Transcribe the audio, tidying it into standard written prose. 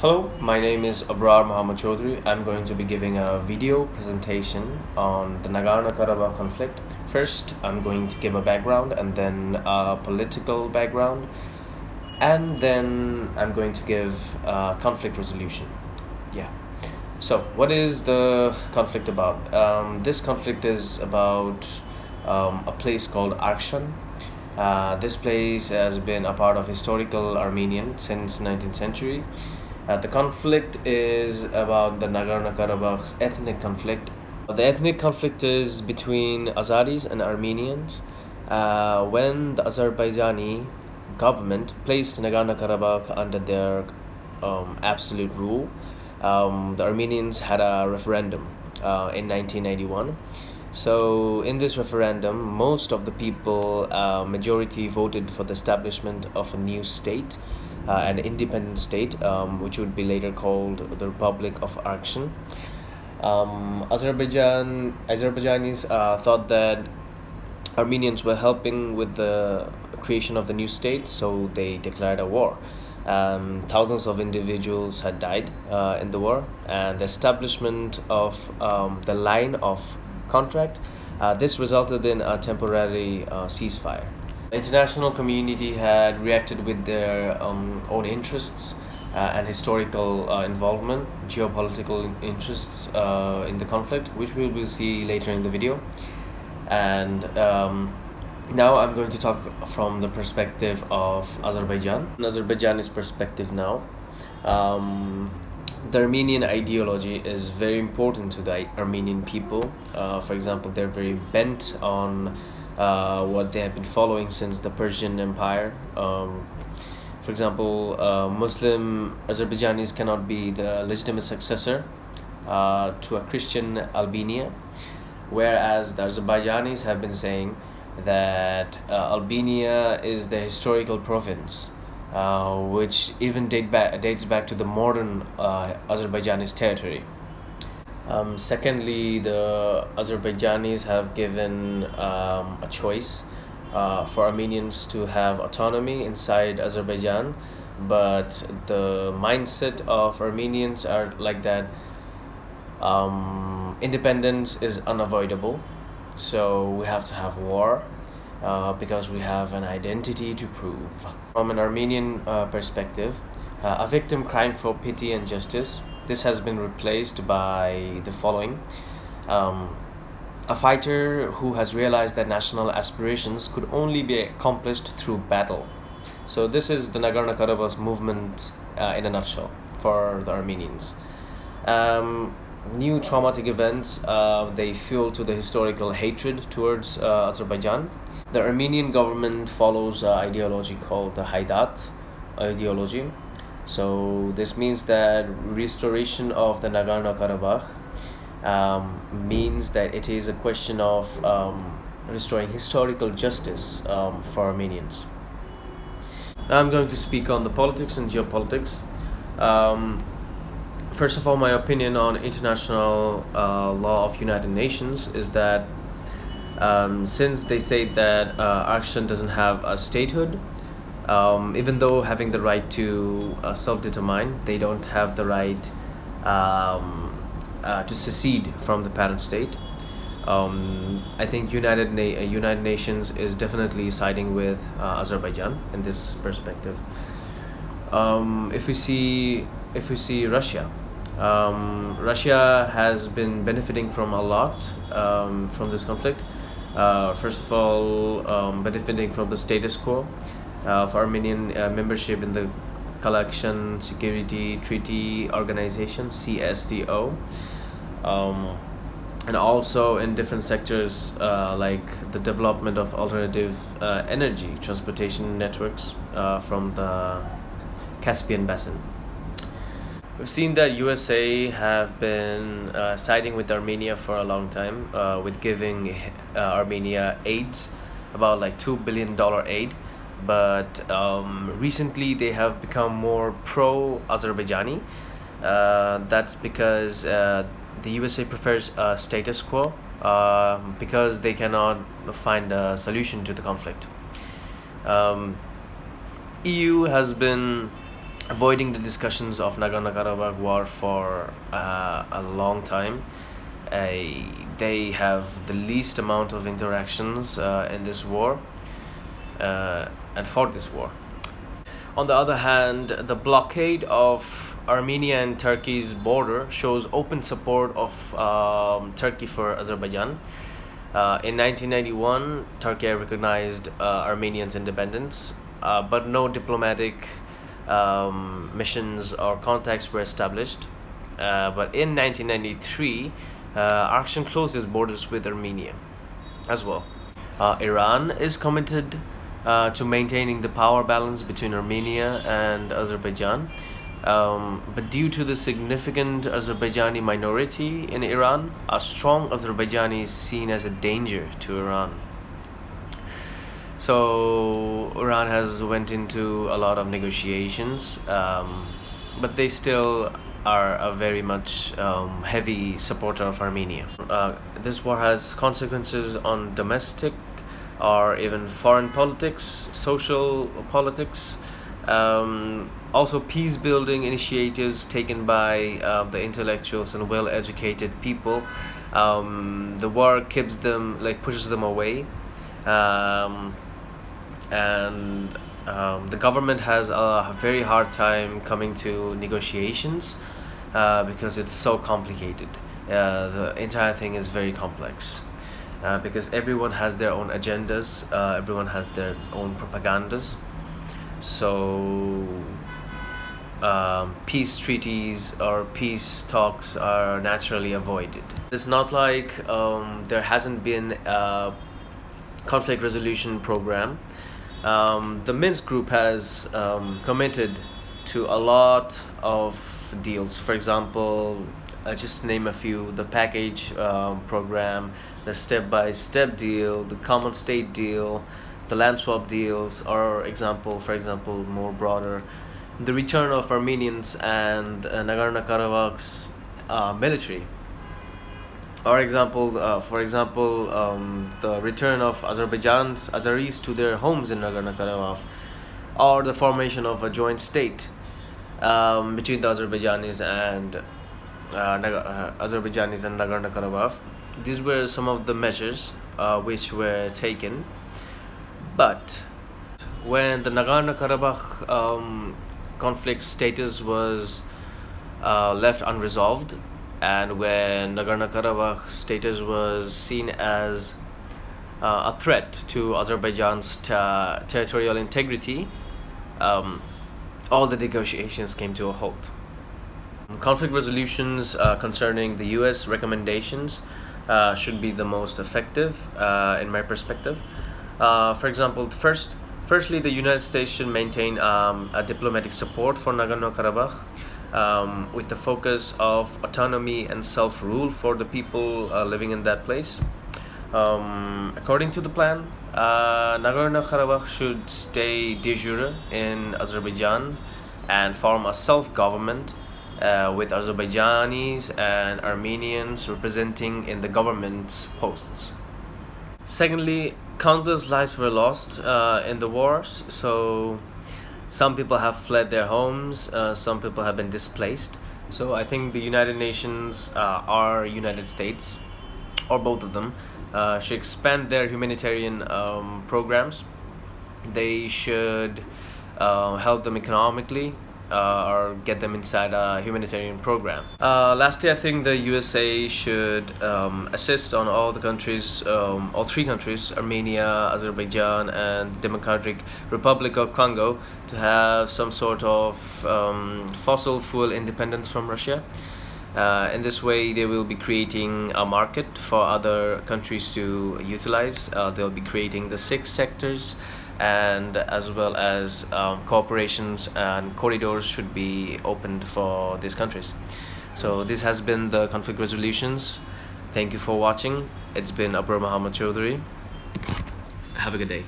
Hello, my name is Abrar Muhammad Chaudhry. I'm going to be giving a video presentation on the Nagorno-Karabakh conflict. First, I'm going to give a background and then a political background, and then I'm going to give conflict resolution. Yeah. So, what is the conflict about? This conflict is about a place called Akshan. This place has been a part of historical Armenian since 19th century. The conflict is about the Nagorno-Karabakh's ethnic conflict. The ethnic conflict is between Azeris and Armenians. When the Azerbaijani government placed Nagorno-Karabakh under their absolute rule, the Armenians had a referendum in 1991. So, in this referendum, most of the people, majority voted for the establishment of a new state, an independent state, which would be later called the Republic of Akshan. Azerbaijanis thought that Armenians were helping with the creation of the new state, so they declared a war. Thousands of individuals had died in the war, and the establishment of the line of contract, this resulted in a temporary ceasefire. The international community had reacted with their own interests and historical involvement, geopolitical interests in the conflict, which we will see later in the video. And now I'm going to talk from the perspective of Azerbaijan. Azerbaijani's perspective now. The Armenian ideology is very important to the Armenian people. For example, they're very bent on what they have been following since the Persian Empire. For example, Muslim Azerbaijanis cannot be the legitimate successor to a Christian Albania, whereas the Azerbaijanis have been saying that Albania is the historical province, which even dates back to the modern Azerbaijanis territory. Secondly, the Azerbaijanis have given a choice for Armenians to have autonomy inside Azerbaijan, but the mindset of Armenians are like that independence is unavoidable, so we have to have war because we have an identity to prove. From an Armenian perspective, a victim crying for pity and justice, this has been replaced by the following. A fighter who has realized that national aspirations could only be accomplished through battle. So this is the Nagorno-Karabakh movement in a nutshell for the Armenians. New traumatic events, they fuel to the historical hatred towards Azerbaijan. The Armenian government follows an ideology called the Haidat ideology. So this means that restoration of the Nagorno-Karabakh means that it is a question of restoring historical justice for Armenians. Now I'm going to speak on the politics and geopolitics. First of all, my opinion on international law of United Nations is that since they say that Akshan doesn't have a statehood, even though having the right to self-determine, they don't have the right to secede from the parent state. I think United Nations is definitely siding with Azerbaijan in this perspective. If we see Russia, Russia has been benefiting from a lot from this conflict. First of all, benefiting from the status quo for Armenian membership in the Collection Security Treaty Organization, CSTO, and also in different sectors like the development of alternative energy transportation networks from the Caspian Basin. We've seen that USA have been siding with Armenia for a long time, with giving Armenia aid, about like $2 billion aid. But recently they have become more pro-Azerbaijani. That's because the USA prefers status quo because they cannot find a solution to the conflict. EU has been avoiding the discussions of Nagorno-Karabakh war for a long time. They have the least amount of interactions in this war and for this war. On the other hand, the blockade of Armenia and Turkey's border shows open support of Turkey for Azerbaijan. In 1991, Turkey recognized Armenia's independence, but no diplomatic missions or contacts were established. But in 1993, Artsakh closed its borders with Armenia as well. Iran is committed to maintaining the power balance between Armenia and Azerbaijan. But due to the significant Azerbaijani minority in Iran, a strong Azerbaijani is seen as a danger to Iran. So Iran has went into a lot of negotiations, but they still are a very much heavy supporter of Armenia. This war has consequences on domestic or even foreign politics, social politics, also peace-building initiatives taken by the intellectuals and well-educated people. The war keeps them, pushes them away, and the government has a very hard time coming to negotiations because it's so complicated. The entire thing is very complex. Because everyone has their own agendas, everyone has their own propagandas. So peace treaties or peace talks are naturally avoided. It's not like there hasn't been a conflict resolution program. The Minsk group has committed to a lot of deals. For example, just name a few: the package program, the step-by-step deal, the common state deal, the land swap deals, or for example, more broader, the return of Armenians and Nagorno-Karabakh's military. For example, the return of Azerbaijan's Azeris to their homes in Nagorno-Karabakh, or the formation of a joint state between the Azerbaijanis and Nagorno-Karabakh. These were some of the measures which were taken. But when the Nagorno-Karabakh conflict status was left unresolved, and when Nagorno-Karabakh status was seen as a threat to Azerbaijan's territorial integrity, all the negotiations came to a halt. Conflict resolutions concerning the US recommendations should be the most effective in my perspective. For example, firstly, the United States should maintain a diplomatic support for Nagorno-Karabakh with the focus of autonomy and self-rule for the people living in that place. According to the plan, Nagorno-Karabakh should stay de jure in Azerbaijan and form a self-government with Azerbaijanis and Armenians representing in the government's posts. Secondly, countless lives were lost in the wars, so some people have fled their homes, some people have been displaced. So I think the United Nations or United States, or both of them, should expand their humanitarian programs. They should help them economically or get them inside a humanitarian program. Lastly, I think the USA should assist on all the countries, all three countries, Armenia, Azerbaijan, and Democratic Republic of Congo, to have some sort of fossil fuel independence from Russia. In this way, they will be creating a market for other countries to utilize. They'll be creating the 6 sectors, and as well as cooperations and corridors should be opened for these countries. So this has been the conflict resolutions. Thank you for watching. It's been Abrar Muhammad Chaudhry. Have a good day.